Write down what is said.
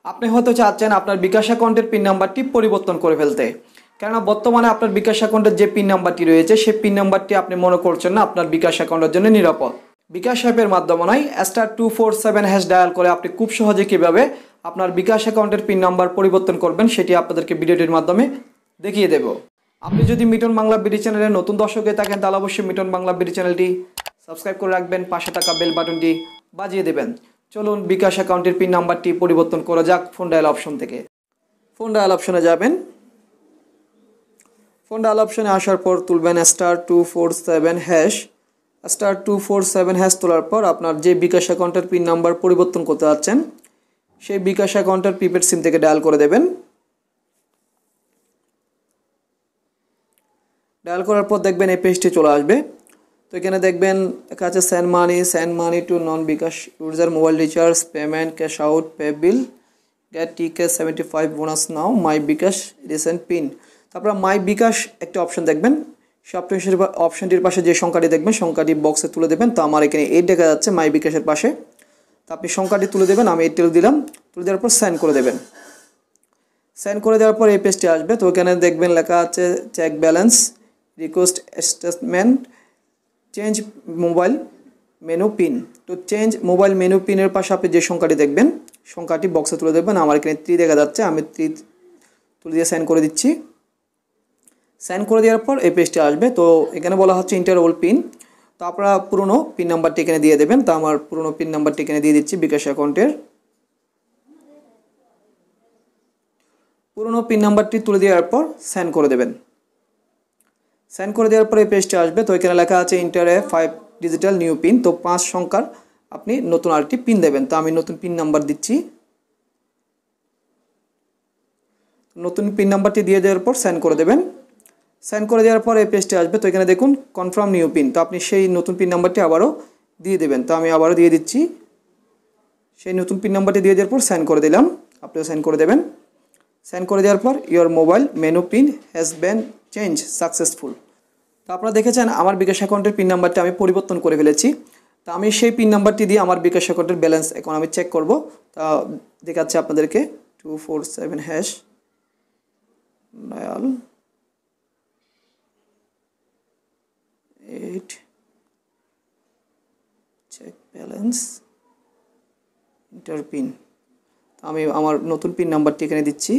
আপনি হয়তো চাচ্ছেন আপনার বিকাশ অ্যাকাউন্টের পিন নাম্বারটি পরিবর্তন করে ফেলতে, কেননা বর্তমানে আপনার বিকাশ অ্যাকাউন্টের যে পিন নাম্বারটি রয়েছে সেই পিন নাম্বারটি আপনি মনে করছেন না আপনার বিকাশ অ্যাকাউন্টের জন্য নিরাপদ। বিকাশ অ্যাপের মাধ্যমে নয়, *247# ডায়াল করে আপনি খুব সহজে কীভাবে আপনার বিকাশ অ্যাকাউন্টের পিন নাম্বার পরিবর্তন করবেন সেটি আপনাদেরকে ভিডিওটির মাধ্যমে দেখিয়ে দেব। আপনি যদি মিটন বাংলা বিডি চ্যানেলের নতুন দর্শক হয়ে থাকেন তাহলে অবশ্যই মিটন বাংলা বিডি চ্যানেলটি সাবস্ক্রাইব করে রাখবেন, পাশে থাকা বেল বাটনটি বাজিয়ে দেবেন। চলুন বিকাশ অ্যাকাউন্টের পিন নাম্বারটি পরিবর্তন করা যাক ফোন ডায়াল অপশন থেকে। ফোন ডায়াল অপশনে যাবেন। ফোন ডায়াল অপশনে আসার পর তুলবেন *247# তোলার পর আপনার যে বিকাশ অ্যাকাউন্টের পিন নাম্বার পরিবর্তন করতে যাচ্ছেন সেই বিকাশ অ্যাকাউন্টের প্রিপেড সিম থেকে ডায়াল করে দেবেন। ডায়াল করার পর দেখবেন এই পেজটি চলে আসবে। তো এখানে দেখবেন লেখা আছে send money to non bKash user, mobile recharge, payment, cash out, pay bill, get TK 75 bonus now, my bKash recent pin. তারপর মাই বিকাশ একটা অপশন দেখবেন, সেই অপশনটির পাশে যে সংখ্যাটি দেখবেন সংখ্যাটি বক্সে তুলে দেবেন। তো আমার এখানে 8 দেখা যাচ্ছে মাই বিকাশের পাশে, তো আপনি সংখ্যাটি তুলে দেবেন, আমি 8 তুলে দিলাম। তুলে দেওয়ার পর সেন্ড করে দেবেন। সেন্ড করে দেওয়ার পর এই পেজটি আসবে। তো এখানে দেখবেন লেখা আছে check balance, request statement, change mobile menu pin. তো চেঞ্জ মোবাইল মেনু পিনের পাশে আপনি যে সংখ্যাটি দেখবেন সংখ্যাটি বক্সে তুলে দেবেন। আমার এখানে 3 দেখা যাচ্ছে, আমি 3 তুলে দিয়ে সেন্ড করে দিচ্ছি। সেন্ড করে দেওয়ার পর এই পেজটি আসবে। তো এখানে বলা হচ্ছে ইন্টার ওল্ড পিন। তো আপনারা পুরনো পিন নাম্বারটি এখানে দিয়ে দেবেন। তো আমার পুরনো পিন নাম্বারটি এখানে দিয়ে দিচ্ছি। বিকাশ অ্যাকাউন্টের পুরনো পিন নাম্বারটি তুলে দেওয়ার পর সেন্ড করে দেবেন। সেন্ড করে দেওয়ার পর এই পেজটি আসবে। তো এখানে লেখা আছে ইন্টার এ 5 ডিজিটাল নিউ পিন। তো 5 সংখ্যার আপনি নতুন আরেকটি পিন দেবেন। তো আমি নতুন পিন নাম্বার দিচ্ছি। নতুন পিন নাম্বারটি দিয়ে দেওয়ার পর সেন্ড করে দেবেন। সেন্ড করে দেওয়ার পর এই পেজটি আসবে। তো এখানে দেখুন কনফার্ম নিউ পিন। তো আপনি সেই নতুন পিন নাম্বারটি আবারও দিয়ে দেবেন। তো আমি আবারও দিয়ে দিচ্ছি। সেই নতুন পিন নাম্বারটি দিয়ে দেওয়ার পর সেন্ড করে দিলাম। আপনিও সেন্ড করে দেবেন। সেন্ড করে দেওয়ার পর your mobile menu pin has been change successful. তো আপনারা দেখেছেন আমার বিকাশ অ্যাকাউন্টের পিন নাম্বারটি আমি পরিবর্তন করে ফেলেছি। তো আমি সেই পিন নাম্বারটি দিয়ে আমার বিকাশ অ্যাকাউন্টের ব্যালেন্স এখন আমি চেক করব। তা দেখাচ্ছি আপনাদেরকে 247# dial 8 check balance enter pin. আমি আমার নতুন পিন নাম্বারটি এখানে দিচ্ছি।